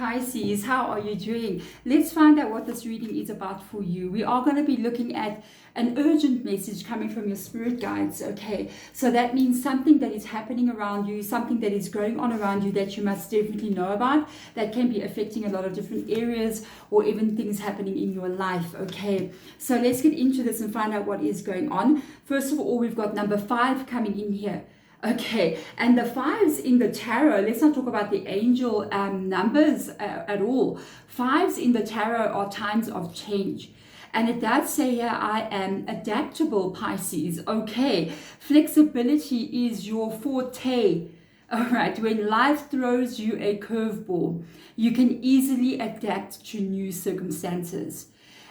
Pisces, how are you doing? Let's find out what this reading is about for you. We are going to be looking at an urgent message coming from your spirit guides, okay? So that means something that is happening around you, something that is going on around you that you must definitely know about, that can be affecting a lot of different areas or even things happening in your life, okay? So let's get into this and find out what is going on. First of all, we've got number 5 coming in here. Okay, and the 5s in the tarot, let's not talk about the angel numbers at all. 5s in the tarot are times of change. And it does say here, I am adaptable, Pisces. Okay, flexibility is your forte. All right, when life throws you a curveball, you can easily adapt to new circumstances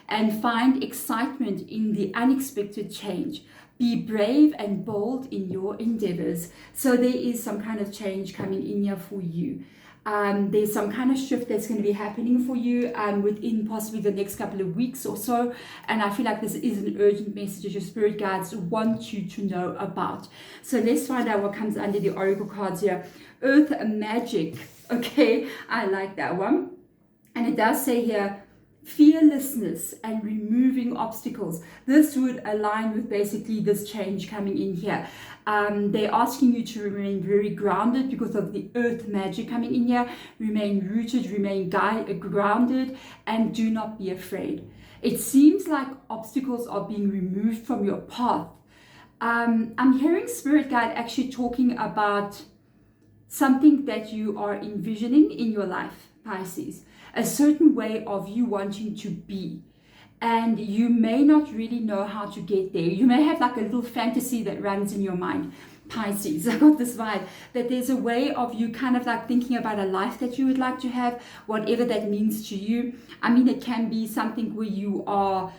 and find excitement in the unexpected change. Be brave and bold in your endeavors. So there is some kind of change coming in here for you. There's some kind of shift that's going to be happening for you within possibly the next couple of weeks or so. And I feel like this is an urgent message that your spirit guides want you to know about. So let's find out what comes under the oracle cards here. Earth magic. Okay, I like that one. And it does say here, fearlessness and removing obstacles. This would align with basically this change coming in here. They're asking you to remain very grounded because of the earth magic coming in here. Remain rooted, remain grounded, and do not be afraid. It seems like obstacles are being removed from your path. I'm hearing spirit guide actually talking about something that you are envisioning in your life, Pisces. A certain way of you wanting to be, and you may not really know how to get there. You may have like a little fantasy that runs in your mind, Pisces. I got this vibe that there's a way of you kind of like thinking about a life that you would like to have, whatever that means to you. I mean, it can be something where you are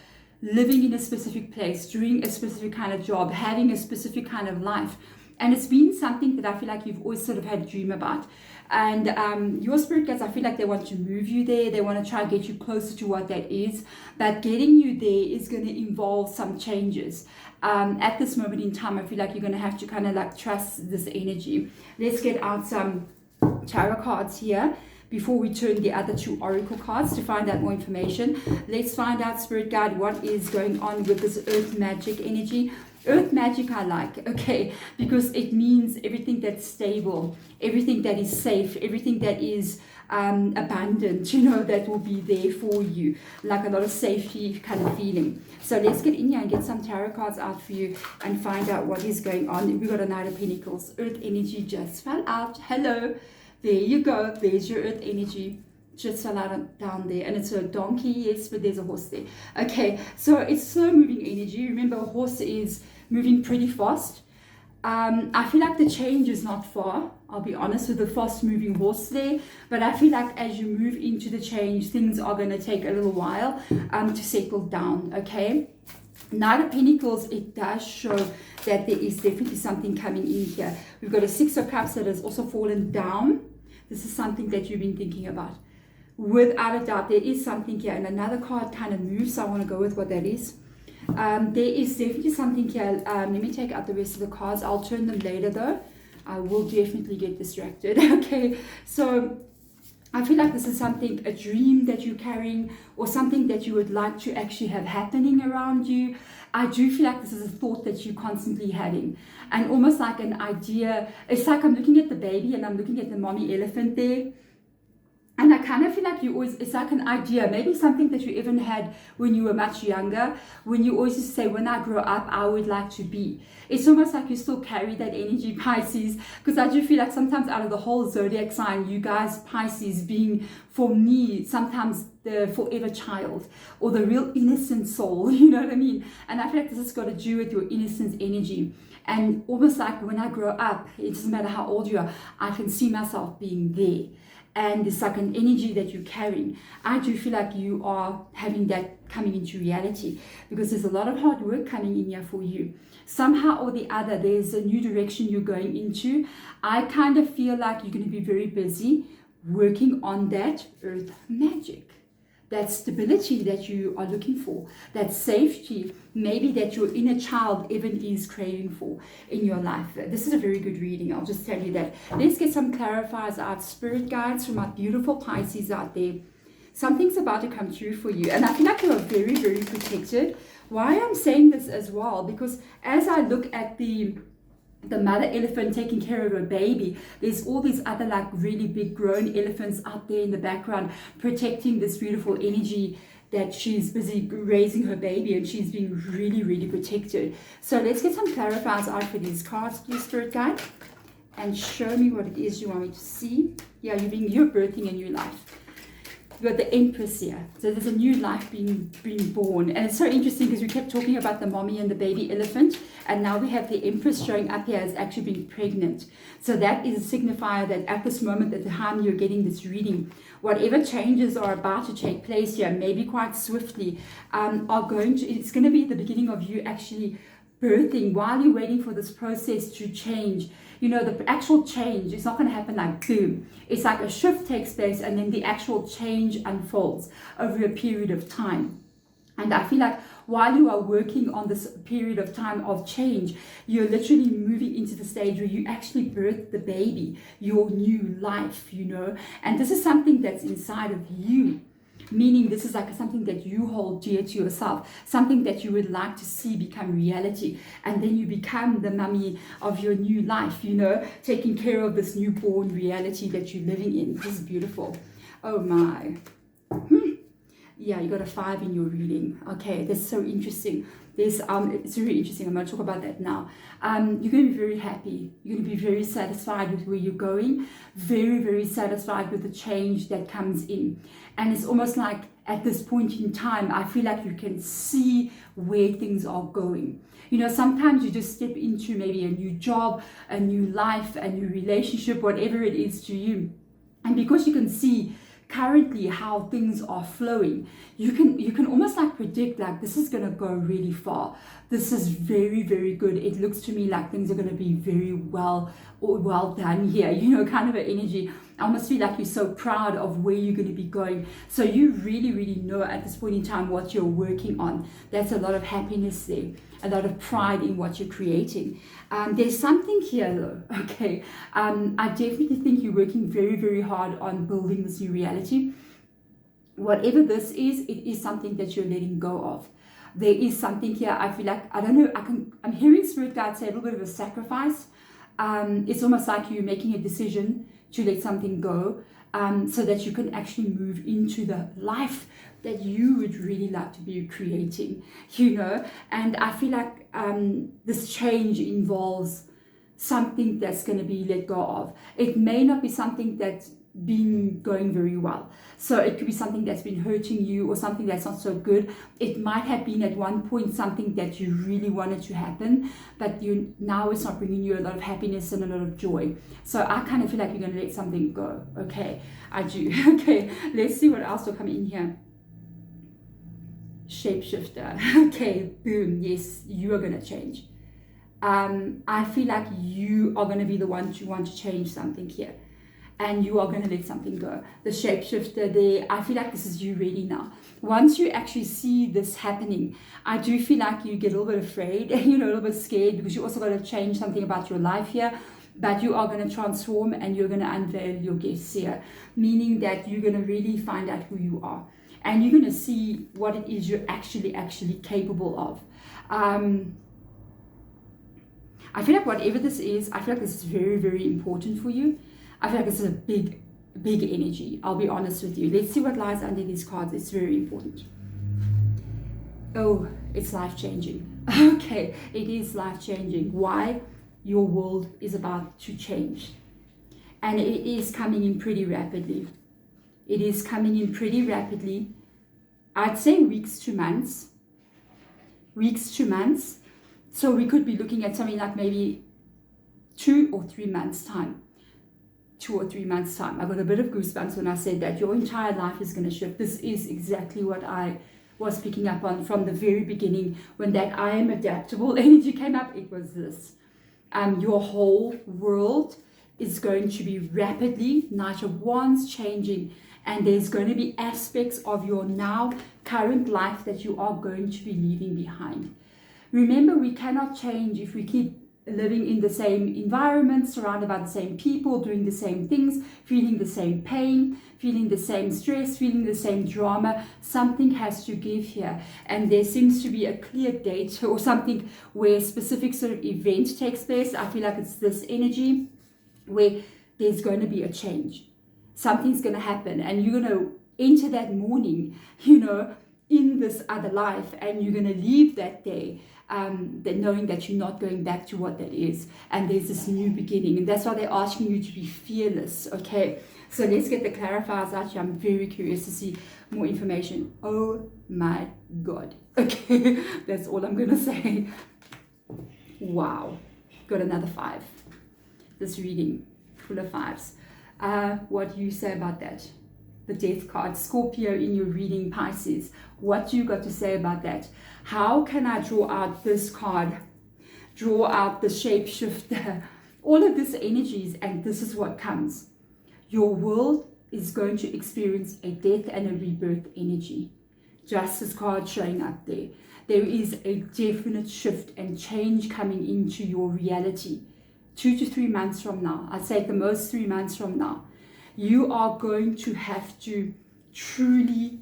living in a specific place, doing a specific kind of job, having a specific kind of life. And it's been something that I feel like you've always sort of had a dream about. And your spirit guides, I feel like they want to move you there. They want to try and get you closer to what that is. But getting you there is going to involve some changes. At this moment in time, I feel like you're going to have to kind of like trust this energy. Let's get out some tarot cards here before we turn the other 2 oracle cards to find out more information. Let's find out, spirit guide, what is going on with this earth magic energy. Earth magic I like, okay, because it means everything that's stable, everything that is safe, everything that is abundant, you know, that will be there for you, like a lot of safety kind of feeling. So let's get in here and get some tarot cards out for you and find out what is going on. We've got a Knight of Pentacles. Earth energy just fell out. Hello, there you go. There's your earth energy. Just fell out down there, and it's a donkey, yes, but there's a horse there. Okay, so it's slow moving energy. Remember, a horse is moving pretty fast. I feel like the change is not far, I'll be honest, with the fast moving horse there, but I feel like as you move into the change, things are going to take a little while to settle down. Okay, Knight of Pentacles, it does show that there is definitely something coming in here. We've got a 6 of Cups that has also fallen down. This is something that you've been thinking about. Without a doubt, there is something here, and another card kind of moves, so I want to go with what that is. There is definitely something here. Let me take out the rest of the cards. I'll turn them later though. I will definitely get distracted. Okay, so I feel like this is something, a dream that you're carrying, or something that you would like to actually have happening around you. I do feel like this is a thought that you're constantly having, and almost like an idea. It's like I'm looking at the baby and I'm looking at the mommy elephant there. And I kind of feel like you always, it's like an idea, maybe something that you even had when you were much younger, when you always used to say, when I grow up, I would like to be. It's almost like you still carry that energy, Pisces, because I do feel like sometimes out of the whole zodiac sign, you guys, Pisces, being, for me, sometimes the forever child or the real innocent soul, you know what I mean? And I feel like this has got to do with your innocence energy. And almost like when I grow up, it doesn't matter how old you are, I can see myself being there. And it's like an energy that you're carrying. I do feel like you are having that coming into reality, because there's a lot of hard work coming in here for you. Somehow or the other, there's a new direction you're going into. I kind of feel like you're going to be very busy working on that earth magic. that stability that you are looking for, that safety, maybe that your inner child even is craving for in your life. This is a very good reading, I'll just tell you that. Let's get some clarifiers out, spirit guides from our beautiful Pisces out there. Something's about to come true for you, and I feel like you are very, very protected. Why I'm saying this as well, because as I look at the mother elephant taking care of her baby, there's all these other like really big grown elephants out there in the background protecting this beautiful energy that she's busy raising her baby, and she's being really, really protected. So let's get some clarifiers out for these cards, please, spirit guide, and show me what it is you want me to see. Yeah, you're birthing a new life. You've got the Empress here. So there's a new life being born. And it's so interesting because we kept talking about the mommy and the baby elephant. And now we have the Empress showing up here as actually being pregnant. So that is a signifier that at this moment, at the time you're getting this reading, whatever changes are about to take place here, maybe quite swiftly, it's going to be the beginning of you actually birthing while you're waiting for this process to change. You know, the actual change is not going to happen like boom. It's like a shift takes place and then the actual change unfolds over a period of time. And I feel like while you are working on this period of time of change, you're literally moving into the stage where you actually birth the baby, your new life, you know. And this is something that's inside of you. Meaning this is like something that you hold dear to yourself, something that you would like to see become reality. And then you become the mummy of your new life, you know, taking care of this newborn reality that you're living in. This is beautiful. Oh my. Yeah, you got a 5 in your reading. Okay, that's so interesting. It's really interesting. I'm going to talk about that now. You're going to be very happy. You're going to be very satisfied with where you're going. Very, very satisfied with the change that comes in. And it's almost like at this point in time, I feel like you can see where things are going. You know, sometimes you just step into maybe a new job, a new life, a new relationship, whatever it is to you. And because you can see currently how things are flowing, you can almost like predict like this is going to go really far. This is very, very good. It looks to me like things are going to be very well done here, you know, kind of an energy. I almost feel like you're so proud of where you're going to be going. So you really, really know at this point in time what you're working on. That's a lot of happiness there, a lot of pride in what you're creating. There's something here though, okay? I definitely think you're working very, very hard on building this new reality. Whatever this is, it is something that you're letting go of. There is something here, I feel like, I don't know, I'm hearing spirit guides say a little bit of a sacrifice. It's almost like you're making a decision to let something go, so that you can actually move into the life that you would really like to be creating, you know. And I feel like this change involves something that's going to be let go of. It may not be something that's been going very well. So it could be something that's been hurting you or something that's not so good. It might have been at one point something that you really wanted to happen, but now it's not bringing you a lot of happiness and a lot of joy. So I kind of feel like you're going to let something go. Okay, I do. Okay, let's see what else will come in here. Shapeshifter. Okay, boom. Yes, you are going to change. I feel like you are going to be the one to want to change something here. And you are going to let something go. The shapeshifter there, I feel like this is you ready now. Once you actually see this happening, I do feel like you get a little bit afraid, you know, a little bit scared, because you also got to change something about your life here. But you are going to transform and you're going to unveil your gifts here. Meaning that you're going to really find out who you are. And you're going to see what it is you're actually capable of. I feel like whatever this is, I feel like this is very, very important for you. I feel like this is a big, big energy. I'll be honest with you. Let's see what lies under these cards. It's very important. Oh, it's life-changing. Okay, it is life-changing. Why? Your world is about to change. And it is coming in pretty rapidly. It is coming in pretty rapidly. I'd say weeks to months. Weeks to months. So we could be looking at something like maybe 2 or 3 months' time. 2 or 3 months' time. I got a bit of goosebumps when I said that. Your entire life is going to shift. This is exactly what I was picking up on from the very beginning. When that I am adaptable energy came up, it was this. Your whole world is going to be rapidly, Knight of Wands, changing. and there's going to be aspects of your now current life that you are going to be leaving behind. Remember, we cannot change if we keep living in the same environment, surrounded by the same people, doing the same things, feeling the same pain, feeling the same stress, feeling the same drama. Something has to give here. And there seems to be a clear date or something where a specific sort of event takes place. I feel like it's this energy where there's going to be a change. Something's going to happen, and you're going to enter that morning, in this other life, and you're going to leave that day knowing that you're not going back to what that is, and there's this new beginning. And that's why they're asking you to be fearless. Okay, so let's get the clarifiers out here. I'm very curious to see more information. Oh my God. Okay, that's all I'm going to say. Wow, got another 5. This reading full of 5s. What do you say about that? The Death card, Scorpio in your reading, Pisces. What do you got to say about that? How can I draw out this card? Draw out the shapeshifter, all of these energies, and this is what comes. Your world is going to experience a death and a rebirth energy. Justice card showing up there. There is a definite shift and change coming into your reality. 2 to 3 months from now, I'd say at the most 3 months from now, you are going to have to truly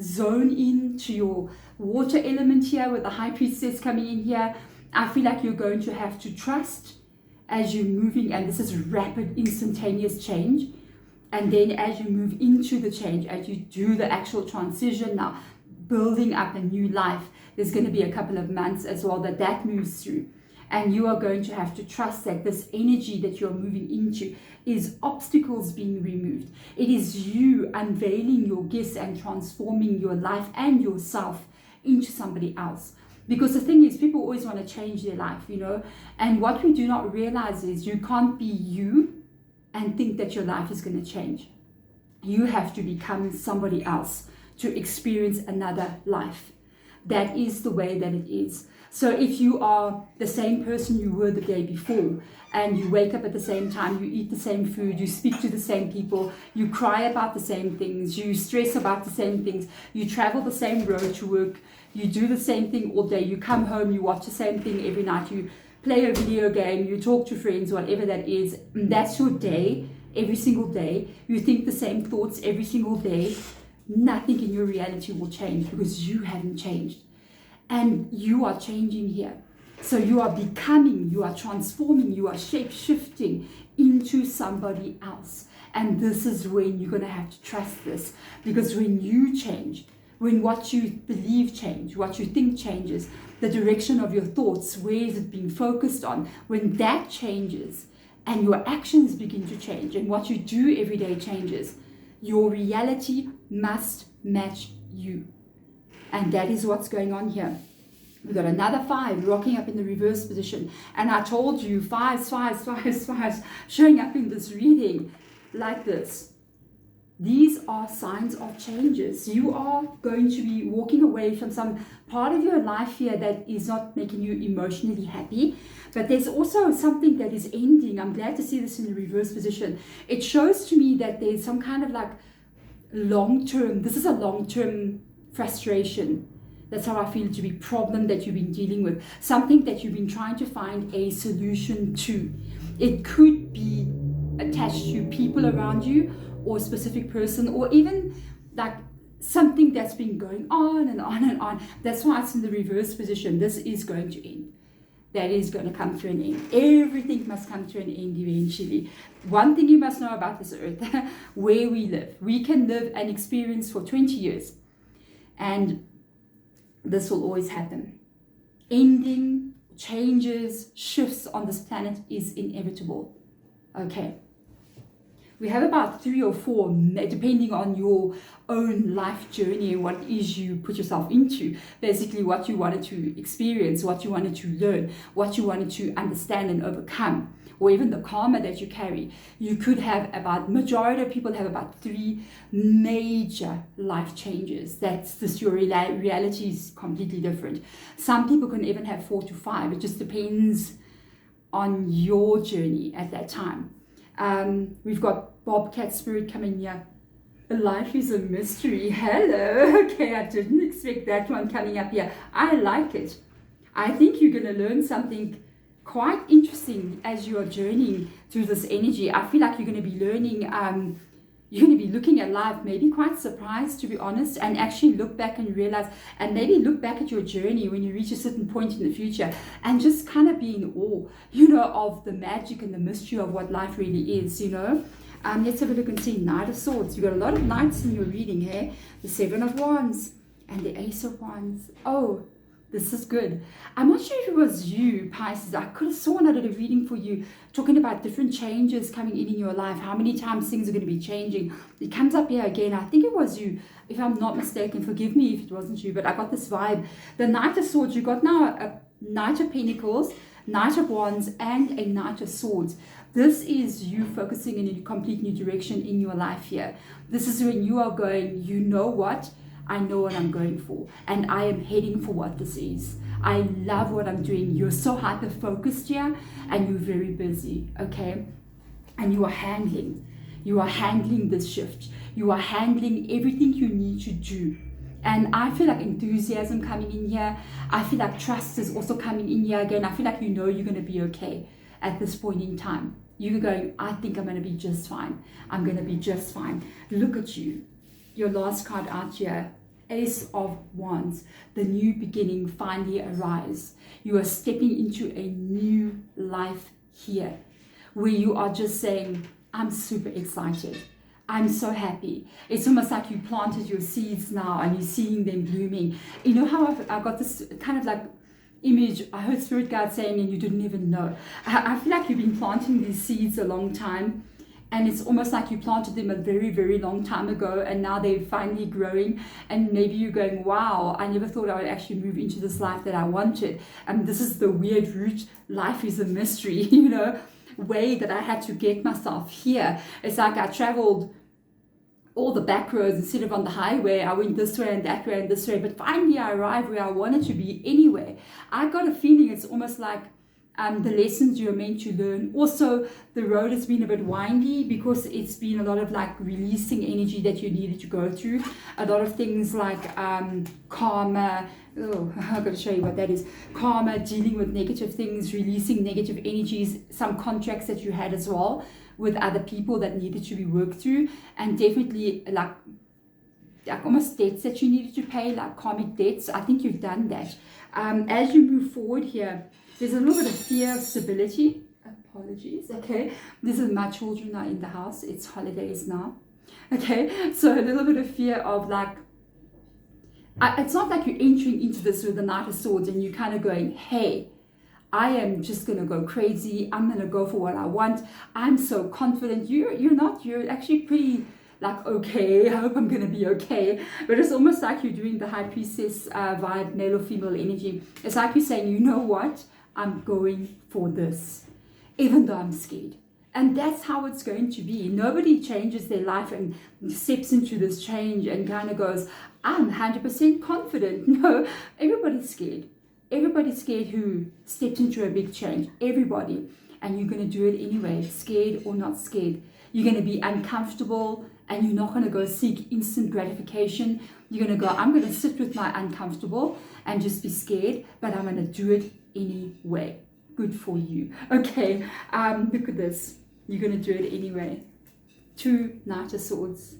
zone into your water element here with the High Priestess coming in here. I feel like you're going to have to trust as you're moving, and this is rapid, instantaneous change. And then as you move into the change, as you do the actual transition now, building up a new life, there's going to be a couple of months as well that moves through. And you are going to have to trust that this energy that you're moving into is obstacles being removed. It is you unveiling your gifts and transforming your life and yourself into somebody else. Because the thing is, people always want to change their life, And what we do not realize is you can't be you and think that your life is going to change. You have to become somebody else to experience another life. That is the way that it is. So if you are the same person you were the day before, and you wake up at the same time, you eat the same food, you speak to the same people, you cry about the same things, you stress about the same things, you travel the same road to work, you do the same thing all day, you come home, you watch the same thing every night, you play a video game, you talk to friends, whatever that is, and that's your day, every single day, you think the same thoughts every single day, nothing in your reality will change because you haven't changed. And you are changing here. So you are becoming, you are transforming, you are shape-shifting into somebody else. And this is when you're going to have to trust this. Because when you change, when what you believe change, what you think changes, the direction of your thoughts, where is it being focused on, when that changes and your actions begin to change and what you do every day changes, your reality must match you. And that is what's going on here. We've got another 5 rocking up in the reverse position. And I told you, 5s showing up in this reading like this. These are signs of changes. You are going to be walking away from some part of your life here that is not making you emotionally happy. But there's also something that is ending. I'm glad to see this in the reverse position. It shows to me that there's some kind of like long-term, this is a long-term frustration. That's how I feel, to be problem that you've been dealing with, something that you've been trying to find a solution to. It could be attached to people around you or a specific person, or even like something that's been going on and on and on. That's why it's in the reverse position. This is going to end. That is going to come to an end. Everything must come to an end eventually. One thing you must know about this earth, where we live. We can live and experience for 20 years. And this will always happen. Ending, changes, shifts on this planet is inevitable. Okay. We have about 3 or 4, depending on your own life journey and what it is you put yourself into. Basically what you wanted to experience, what you wanted to learn, what you wanted to understand and overcome, or even the karma that you carry. You could have about, majority of people have about 3 major life changes. That's this, your reality is completely different. Some people can even have 4 to 5. It just depends on your journey at that time. We've got Bobcat Spirit coming here. Life is a mystery. Hello. Okay, I didn't expect that one coming up here. I like it. I think you're going to learn something quite interesting as you are journeying through this energy. I feel like you're going to be learning, you're going to be looking at life, maybe quite surprised, to be honest, and actually look back and realize, and maybe look back at your journey when you reach a certain point in the future and just kind of be in awe, you know, of the magic and the mystery of what life really is, you know. Let's have a look and see. Knight of Swords. You've got a lot of knights in your reading here. The Seven of Wands and the Ace of Wands. Oh, this is good. I'm not sure if it was you, Pisces. I could have sworn I did a reading for you talking about different changes coming in your life, how many times things are going to be changing. It comes up here again. I think it was you, if I'm not mistaken. Forgive me if it wasn't you, but I got this vibe. The Knight of Swords, you got now a Knight of Pentacles, Knight of Wands, and a Knight of Swords. This is you focusing in a complete new direction in your life here. This is when you are going, you know what? I know what I'm going for, and I am heading for what this is. I love what I'm doing. You're so hyper focused here, and you're very busy, okay? And you are handling this shift. You are handling everything you need to do. And I feel like enthusiasm coming in here. I feel like trust is also coming in here again. I feel like you know you're going to be okay at this point in time. You're going, I think I'm going to be just fine. I'm going to be just fine. Look at you. Your last card out here, Ace of Wands. The new beginning finally arrives. You are stepping into a new life here, where you are just saying, I'm super excited. I'm so happy. It's almost like you planted your seeds now and you're seeing them blooming. You know how I've got this kind of like image, I heard Spirit Guide saying, and you didn't even know. I feel like you've been planting these seeds a long time, and it's almost like you planted them a very, very long time ago, and now they're finally growing, and maybe you're going, wow, I never thought I would actually move into this life that I wanted. And this is the weird route. Life is a mystery, you know, way that I had to get myself here. It's like I traveled all the back roads instead of on the highway. I went this way and that way and this way, but finally I arrived where I wanted to be anyway. I got a feeling it's almost like the lessons you're meant to learn. Also, the road has been a bit windy because it's been a lot of like releasing energy that you needed to go through. A lot of things like karma. Oh, I've got to show you what that is. Karma, dealing with negative things, releasing negative energies, some contracts that you had as well with other people that needed to be worked through, and definitely like almost debts that you needed to pay, like karmic debts. I think you've done that. As you move forward here, there's a little bit of fear of stability. Apologies, okay? This is my children are in the house. It's holidays now, okay? So a little bit of fear of like, it's not like you're entering into this with the Knight of Swords and you're kind of going, hey, I am just going to go crazy. I'm going to go for what I want. I'm so confident. You're not. You're actually pretty like, okay, I hope I'm going to be okay. But it's almost like you're doing the High Priestess vibe, male or female energy. It's like you're saying, you know what? I'm going for this, even though I'm scared. And that's how it's going to be. Nobody changes their life and steps into this change and kind of goes, I'm 100% confident. No, everybody's scared. Everybody's scared who steps into a big change. Everybody. And you're going to do it anyway, scared or not scared. You're going to be uncomfortable and you're not going to go seek instant gratification. You're going to go, I'm going to sit with my uncomfortable and just be scared, but I'm going to do it anyway. Good for you. Okay, look at this. You're going to do it anyway. 2 Knight of Swords.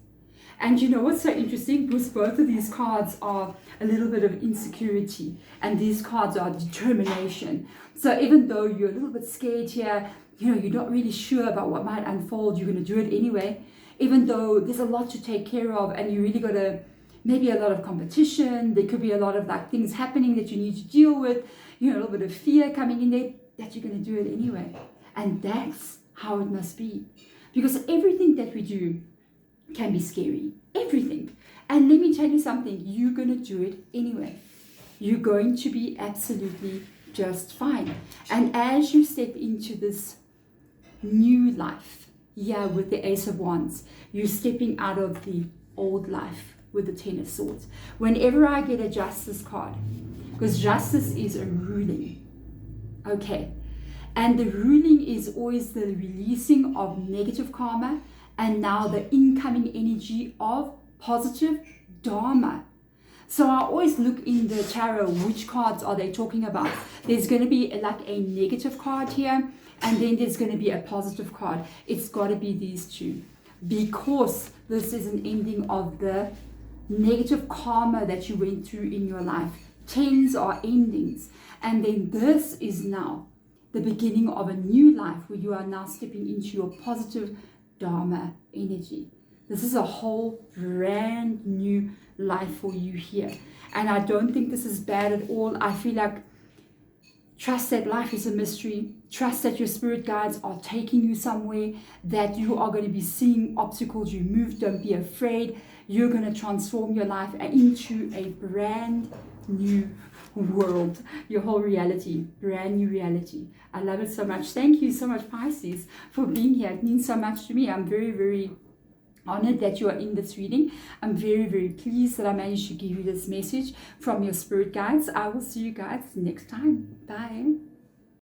And you know what's so interesting? Because both of these cards are a little bit of insecurity, and these cards are determination. So even though you're a little bit scared here, you know, you're not really sure about what might unfold, you're going to do it anyway. Even though there's a lot to take care of, and you really got to, maybe a lot of competition, there could be a lot of like things happening that you need to deal with, you know, a little bit of fear coming in there, that you're going to do it anyway. And that's how it must be. Because everything that we do can be scary. Everything. And let me tell you something, you're going to do it anyway. You're going to be absolutely just fine. And as you step into this new life, with the Ace of Wands, you're stepping out of the old life with the Ten of Swords. Whenever I get a Justice card, because Justice is a ruling, okay, and the ruling is always the releasing of negative karma and now the incoming energy of positive Dharma. So I always look in the tarot, which cards are they talking about? There's going to be like a negative card here, and then there's going to be a positive card. It's got to be these two, because this is an ending of the negative karma that you went through in your life. Tens are endings, and then this is now the beginning of a new life where you are now stepping into your positive Dharma energy. This is a whole brand new life for you here, and I don't think this is bad at all. I feel like trust that life is a mystery. Trust that your spirit guides are taking you somewhere, that you are going to be seeing obstacles removed. Don't be afraid. You're going to transform your life into a brand new world, your whole reality, brand new reality. I love it so much. Thank you so much, Pisces, for being here. It means so much to me. I'm very, very honored that you are in this reading. I'm very, very pleased that I managed to give you this message from your spirit guides. I will see you guys next time. Bye.